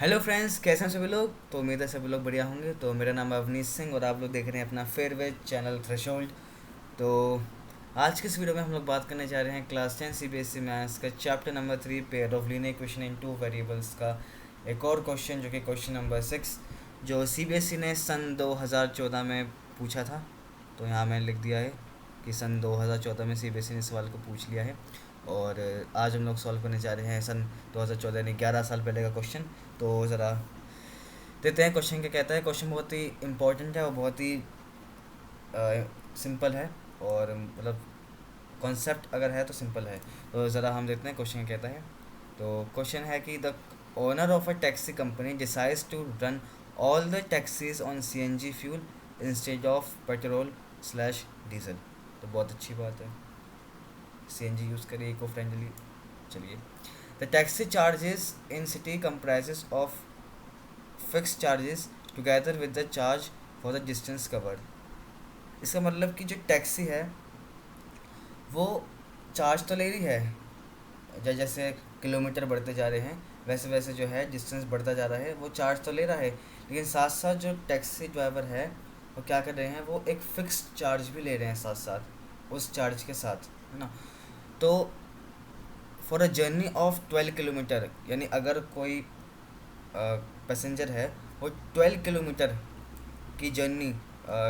Hello friends, कैसे हैं सभी लोग। तो उम्मीद है सभी लोग बढ़िया होंगे। तो मेरा नाम है अवनीश सिंह और आप लोग देख रहे हैं अपना फेयरवेज चैनल थ्रेशोल्ड। तो आज के इस वीडियो में हम लोग बात करने जा रहे हैं क्लास 10 सीबीएसई मैथ्स का chapter number 3 pair of linear equation in two variables का एक और क्वेश्चन, जो कि क्वेश्चन नंबर 6, जो सीबीएसई ने सन 2014 में पूछा था। तो यहाँ मैंने लिख दिया है कि सन 2014 में सीबीएसई ने सवाल को पूछ लिया है। और आज हम लोग सॉल्व करने जा रहे हैं सन 2014 यानी 11 साल पहले का क्वेश्चन। तो ज़रा देते हैं क्वेश्चन क्या कहता है। क्वेश्चन बहुत ही इम्पोर्टेंट है और बहुत ही सिंपल है, और मतलब कॉन्सेप्ट अगर है तो सिंपल है। तो ज़रा हम देखते हैं क्वेश्चन क्या कहता है। तो क्वेश्चन है कि the owner of a taxi company decides to run all the taxis on CNG fuel instead of petrol slash diesel. तो बहुत अच्छी बात है, सीएनजी यूज़ करिए इको फ्रेंडली। चलिए, the taxi charges in city comprises of fix charges together with the charge for the distance covered. इसका मतलब कि जो टैक्सी है वो चार्ज तो ले रही है, जैसे किलोमीटर बढ़ते जा रहे हैं वैसे वैसे जो है डिस्टेंस बढ़ता जा रहा है, वो चार्ज तो ले रहा है। लेकिन साथ साथ जो टैक्सी ड्राइवर है वो क्या कर रहे हैं, वो एक फ़िक्स चार्ज भी ले रहे हैं साथ साथ उस चार्ज के साथ, है ना। तो for a journey of 12 kilometre, यानी अगर कोई पैसेंजर है वो 12 किलोमीटर की जर्नी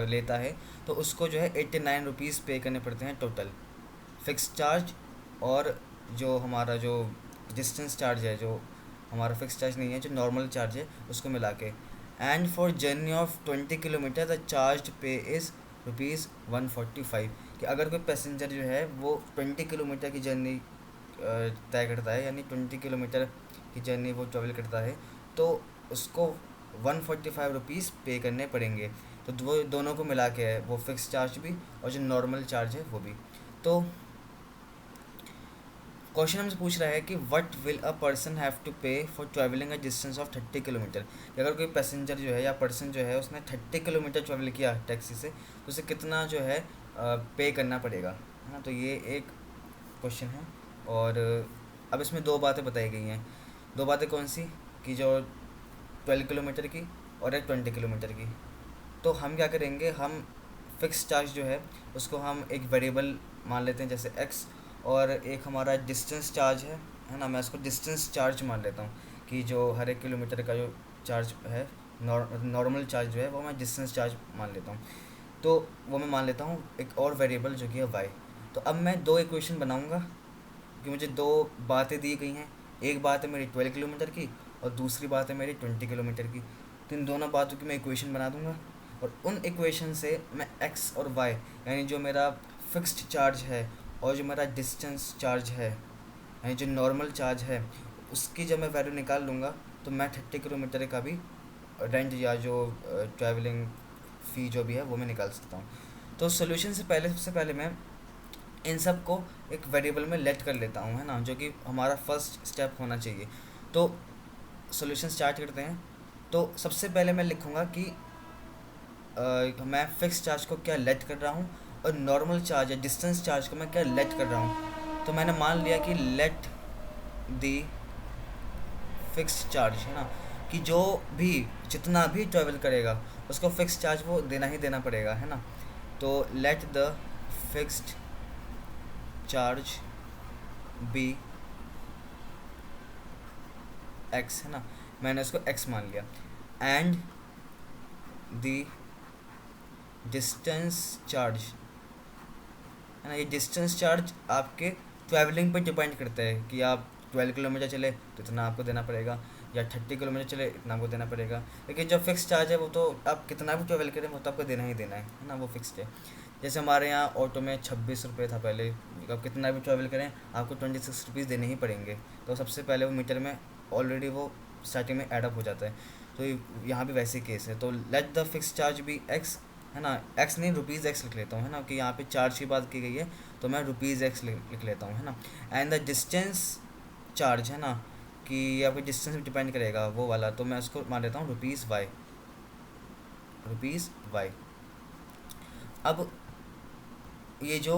लेता है, तो उसको जो है 89 रुपीज़ पे करने पड़ते हैं टोटल फ़िक्स चार्ज। और जो हमारा जो डिस्टेंस चार्ज है, जो हमारा फ़िक्स चार्ज नहीं है, जो नॉर्मल चार्ज है, उसको मिला के। And for journey of 20 kilometre the charge पे इज़ ₹145। कि अगर कोई पैसेंजर जो है वो 20 किलोमीटर की जर्नी तय करता है, यानी 20 किलोमीटर की जर्नी वो ट्रेवल करता है, तो उसको 145 रुपीज़ पे करने पड़ेंगे। तो वो दोनों को मिला के है, वो फिक्स चार्ज भी और जो नॉर्मल चार्ज है वो भी। तो क्वेश्चन हमसे पूछ रहा है कि what will a person have to pay for travelling a distance of 30 kilometre. अगर कोई पैसेंजर जो है या पर्सन जो है उसने 30 किलोमीटर ट्रैवल किया टैक्सी से, तो उसे कितना जो है पे करना पड़ेगा, है ना। तो ये एक क्वेश्चन है। और अब इसमें दो बातें बताई गई हैं। दो बातें कौन सी, कि जो 12 किलोमीटर की और एक 20 किलोमीटर की। तो हम क्या करेंगे, हम फिक्स चार्ज जो है उसको हम एक वेरिएबल मान लेते हैं जैसे एक्स, और एक हमारा डिस्टेंस चार्ज है ना, मैं इसको डिस्टेंस चार्ज मान लेता हूँ कि जो हर एक किलोमीटर का जो चार्ज है, नॉर्मल चार्ज जो है वो मैं डिस्टेंस चार्ज मान लेता हूँ। तो वो मैं मान लेता हूँ एक और वेरिएबल जो कि है वाई। तो अब मैं दो इक्वेशन बनाऊँगा कि मुझे दो बातें दी गई हैं। एक बात है मेरी 12 किलोमीटर की और दूसरी बात है मेरी 20 किलोमीटर की। तो इन दोनों बातों की मैं इक्वेशन बना दूंगा, और उन इक्वेशन से मैं एक्स और वाई, यानी जो मेरा फिक्स्ड चार्ज है और जो मेरा डिस्टेंस चार्ज है, यानी जो नॉर्मल चार्ज है, उसकी जब मैं वैल्यू निकाल लूँगा, तो मैं 30 किलोमीटर का भी रेंट या जो ट्रैवलिंग फ़ी जो भी है वो मैं निकाल सकता हूँ। तो सोल्यूशन से पहले, सबसे पहले मैं इन सब को एक वेरिएबल में लेट कर लेता हूँ, है ना, जो कि हमारा फर्स्ट स्टेप होना चाहिए। तो सॉल्यूशन स्टार्ट करते हैं। तो सबसे पहले मैं लिखूँगा कि मैं फिक्स चार्ज को क्या लेट कर रहा हूँ, और नॉर्मल चार्ज या डिस्टेंस चार्ज को मैं क्या लेट कर रहा हूँ। तो मैंने मान लिया कि लेट दी फिक्स चार्ज, है ना, कि जो भी जितना भी ट्रैवल करेगा उसको फिक्स चार्ज वो देना ही देना पड़ेगा, है ना। तो let the fixed charge be x, है ना, मैंने उसको एक्स मान लिया। एंड द डिस्टेंस चार्ज, है ना, ये डिस्टेंस चार्ज आपके ट्रैवलिंग पर डिपेंड करता है कि आप 12 किलोमीटर चले तो इतना आपको देना पड़ेगा, या 30 किलोमीटर चले इतना आपको देना पड़ेगा। लेकिन जो फिक्स चार्ज है वो तो आप कितना भी ट्रैवल करें वो तो आपको देना ही देना है ना, वो फिक्स्ड है। जैसे हमारे यहाँ ऑटो में 26 रुपये था पहले, आप कितना भी ट्रैवल करें आपको 26 रुपीज़ देने ही पड़ेंगे। तो सबसे पहले वो मीटर में ऑलरेडी वो स्टार्टिंग में एडअप हो जाता है। तो यहाँ भी वैसे केस है। तो let the fix charge be x, है ना, एक्स नहीं रुपीज़ एक्स लिख लेता हूँ, है ना, कि यहाँ पे चार्ज की बात की गई है तो मैं रुपीज़ एक्स लिख लेता हूँ, है ना। एंड द डिस्टेंस चार्ज, है ना, कि ये आपके डिस्टेंस पे डिपेंड करेगा वो वाला, तो मैं उसको मान लेता हूँ रुपीज़ वाई, रुपीज़ वाई। अब ये जो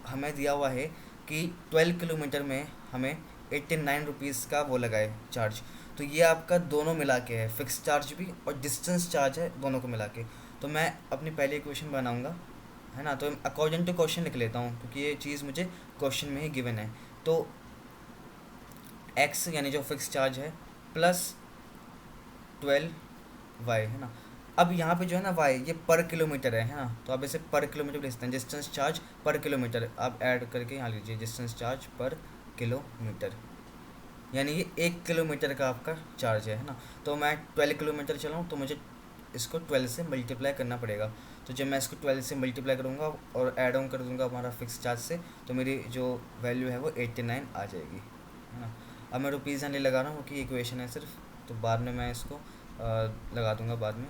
हमें दिया हुआ है कि 12 किलोमीटर में हमें ₹89 का वो लगाए चार्ज। तो ये आपका दोनों मिला के है, फिक्स चार्ज भी और डिस्टेंस चार्ज है, दोनों को मिला के। तो मैं अपनी पहली इक्वेशन बनाऊंगा, है ना। तो अकॉर्डिंग टू क्वेश्चन लिख लेता हूँ क्योंकि ये चीज़ मुझे क्वेश्चन में ही गिवन है। तो x यानी जो फिक्स चार्ज है प्लस 12y, है ना। अब यहाँ पे जो है ना y ये पर किलोमीटर है ना, तो आप इसे पर किलोमीटर लिखते हैं, डिस्टेंस चार्ज पर किलोमीटर आप ऐड करके यहाँ लीजिए, डिस्टेंस चार्ज पर किलोमीटर, यानी ये 1 किलोमीटर का आपका चार्ज है ना। तो मैं 12 किलोमीटर चलाऊँ तो मुझे इसको 12 से मल्टीप्लाई करना पड़ेगा। तो जब मैं इसको 12 से मल्टीप्लाई करूँगा और ऐड ऑन कर दूँगा हमारा फिक्स चार्ज से, तो मेरी जो वैल्यू है वो 89 आ जाएगी, है ना। अब मैं रुपीज़ यहाँ लगा रहा हूँ क्योंकि इक्वेशन है सिर्फ, तो बाद में मैं इसको लगा दूँगा बाद में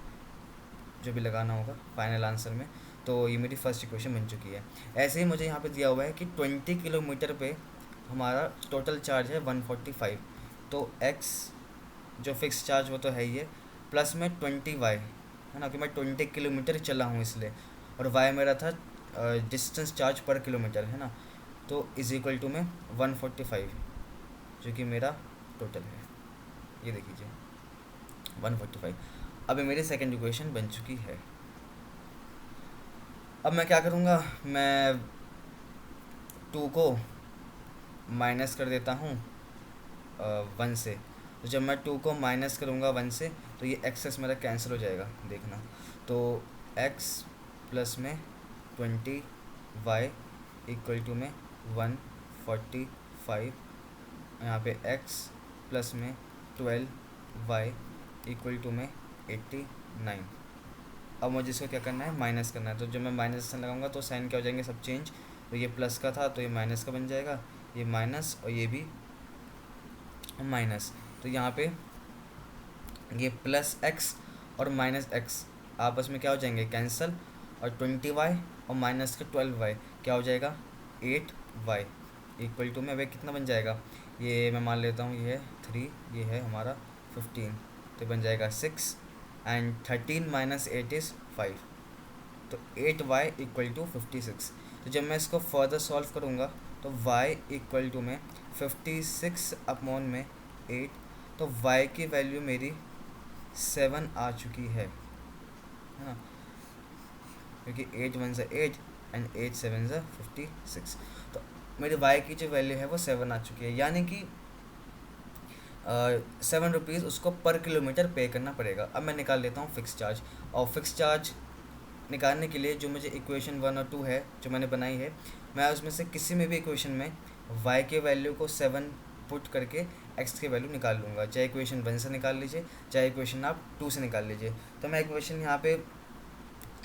जो भी लगाना होगा फाइनल आंसर में। तो ये मेरी फर्स्ट इक्वेशन बन चुकी है। ऐसे ही मुझे यहाँ पे दिया हुआ है कि 20 किलोमीटर पे हमारा टोटल चार्ज है 145। तो x जो फिक्स चार्ज वो तो है ही है, प्लस में 20y, है ना, कि मैं 20 किलोमीटर चला हूँ इसलिए, और y मेरा था डिस्टेंस चार्ज पर किलोमीटर, है ना। तो इज इक्वल टू में 145 जो कि मेरा टोटल है, ये देख लीजिए 145। अब ये मेरी सेकेंड इक्वेशन बन चुकी है। अब मैं क्या करूँगा, मैं 2 को माइनस कर देता हूँ 1 से। तो जब मैं 2 को माइनस करूँगा 1 से तो ये एक्सेस मेरा कैंसिल हो जाएगा, देखना। तो x प्लस में 20y इक्वल टू में 145, यहाँ पे x प्लस में 12y इक्वल टू में 89। अब मुझे इसको क्या करना है, माइनस करना है। तो जब मैं माइनस साइन लगाऊंगा तो साइन क्या हो जाएंगे सब चेंज। तो ये प्लस का था तो ये माइनस का बन जाएगा, ये माइनस और ये भी माइनस। तो यहाँ पे ये प्लस x और माइनस x आपस में क्या हो जाएंगे, कैंसिल। और 20y और माइनस का 12y क्या हो जाएगा, 8y इक्वल टू में अब कितना बन जाएगा, ये मैं मान लेता हूँ ये है 3, ये है हमारा 15, तो बन जाएगा 6 एंड 13 माइनस 8 इज़ 5। तो 8y इक्वल टू 56। तो जब मैं इसको फर्दर सॉल्व करूँगा तो y इक्वल टू में 56 अपॉन में 8, तो y की वैल्यू मेरी 7 आ चुकी है ना, क्योंकि 8 1 से 8 एंड 8 7 से 56। तो मेरी y की जो वैल्यू है वो 7 आ चुकी है, यानी कि 7 रुपीज़ उसको पर किलोमीटर पे करना पड़ेगा। अब मैं निकाल लेता हूँ फिक्स चार्ज, और फिक्स चार्ज निकालने के लिए जो मुझे इक्वेशन 1 और 2 है जो मैंने बनाई है, मैं उसमें से किसी में भी इक्वेशन में y के वैल्यू को 7 पुट करके x के वैल्यू निकाल लूँगा। चाहे इक्वेशन 1 से निकाल लीजिए, चाहे इक्वेशन आप 2 से निकाल लीजिए। तो मैं इक्वेशन यहाँ पे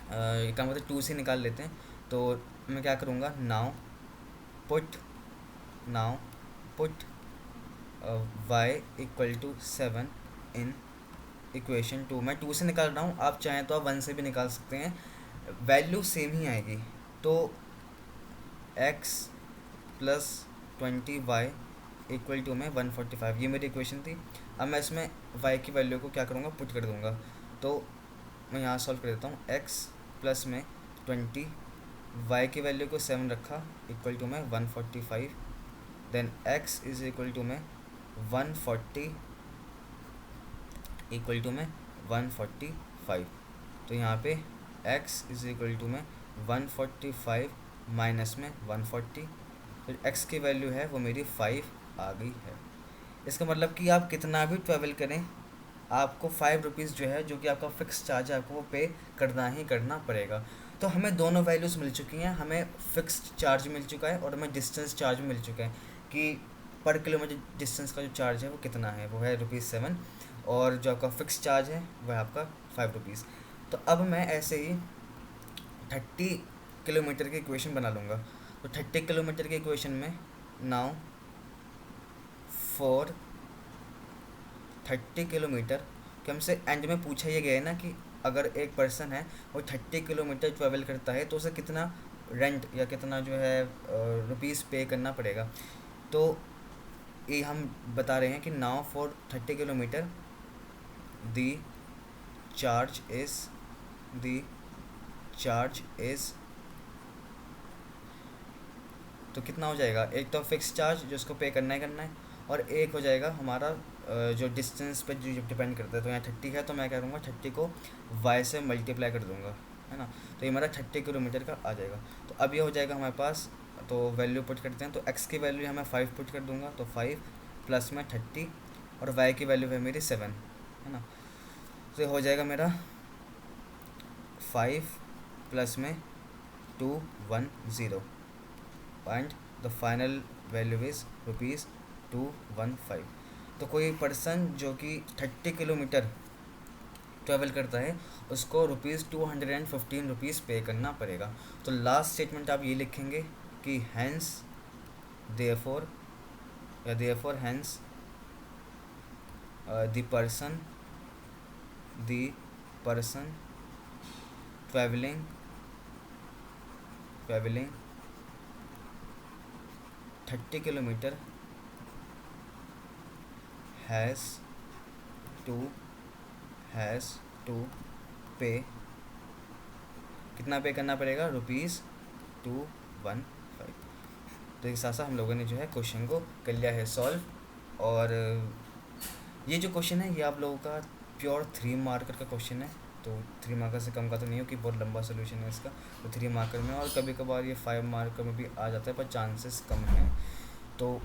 क्या मतलब 2 से निकाल लेते हैं। तो मैं क्या करूँगा, now put y equal to 7 in equation 2। मैं 2 से निकाल रहा हूँ, आप चाहें तो आप 1 से भी निकाल सकते हैं, वैल्यू सेम ही आएगी। तो x plus 20y equal to में 145, ये मेरी इक्वेशन थी। अब मैं इसमें y की वैल्यू को क्या करूँगा, पुट कर दूँगा। तो मैं यहाँ सॉल्व कर देता हूँ, x प्लस में 20, y की वैल्यू को 7 रखा इक्वल टू में 145, then x is equal to में 140 इक्वल टू में 145। तो यहाँ पे x इज इक्वल टू में 145 माइनस में 140, तो x की वैल्यू है वो मेरी 5 आ गई है। इसका मतलब कि आप कितना भी ट्रैवल करें आपको 5 रुपीज़ जो है, जो कि आपका फिक्स चार्ज है, आपको वो पे करना ही करना पड़ेगा। तो हमें दोनों वैल्यूज़ मिल चुकी हैं, हमें फिक्स्ड चार्ज मिल चुका है और हमें डिस्टेंस चार्ज मिल चुका है कि पर किलोमीटर डिस्टेंस का जो चार्ज है वो कितना है, वो है ₹7, और जो आपका फिक्स चार्ज है वह आपका 5 रुपीज़। तो अब मैं ऐसे ही 30 किलोमीटर की इक्वेशन बना लूँगा। तो 30 किलोमीटर की इक्वेशन में नाउ फॉर 30 किलोमीटर, कि हमसे एंड में पूछा ये गया है ना कि अगर एक पर्सन है वो 30 किलोमीटर ट्रैवल करता है तो उसे कितना रेंट या कितना जो है रुपीज़ पे करना पड़ेगा। तो ये हम बता रहे हैं कि now for 30 kilometre the charge is तो कितना हो जाएगा, एक तो फिक्स चार्ज जो उसको पे करना है, और एक हो जाएगा हमारा जो डिस्टेंस पे जो डिपेंड करता है। तो यहाँ 30 है तो मैं क्या करूँगा 30 को y से मल्टीप्लाई कर दूँगा, है ना। तो ये मेरा 30 किलोमीटर का आ जाएगा। तो अब ये हो जाएगा हमारे पास, तो वैल्यू पुट करते हैं। तो x की वैल्यू हमें 5 पुट कर दूँगा, तो 5 प्लस में 30, और y की वैल्यू है मेरी 7, है ना। तो ये हो जाएगा मेरा 5 प्लस में 210 and the final value is ₹215। तो कोई पर्सन जो कि 30 किलोमीटर ट्रैवल करता है उसको ₹215 पे करना पड़ेगा। तो लास्ट स्टेटमेंट आप ये लिखेंगे कि हैंस देयरफॉर या therefore hence the person travelling 30 kilometre has to pay, कितना पे करना पड़ेगा ₹215। तो इस हिसाब से हम लोगों ने जो है क्वेश्चन को कर लिया है सॉल्व। और ये जो क्वेश्चन है ये आप लोगों का प्योर 3 मार्कर का क्वेश्चन है। तो 3 मार्कर से कम का तो नहीं हो कि बहुत लंबा सोल्यूशन है इसका। तो 3 मार्कर में, और कभी कभार ये 5 मार्कर में भी आ जाता है पर चांसेस कम हैं। तो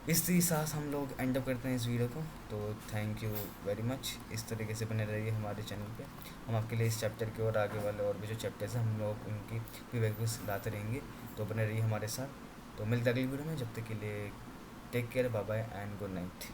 इस हिसाब से हम लोग एंड अप करते हैं इस वीडियो को। तो थैंक यू वेरी मच। इस तरीके से बने रहिए हमारे चैनल पे। हम आपके लिए इस चैप्टर के और आगे वाले और भी जो चैप्टर्स हैं हम लोग उनकी प्रीवियस लाते रहेंगे। तो बने रहिए हमारे साथ। तो मिलते अगली वीडियो में, जब तक के लिए take care, bye bye and good night.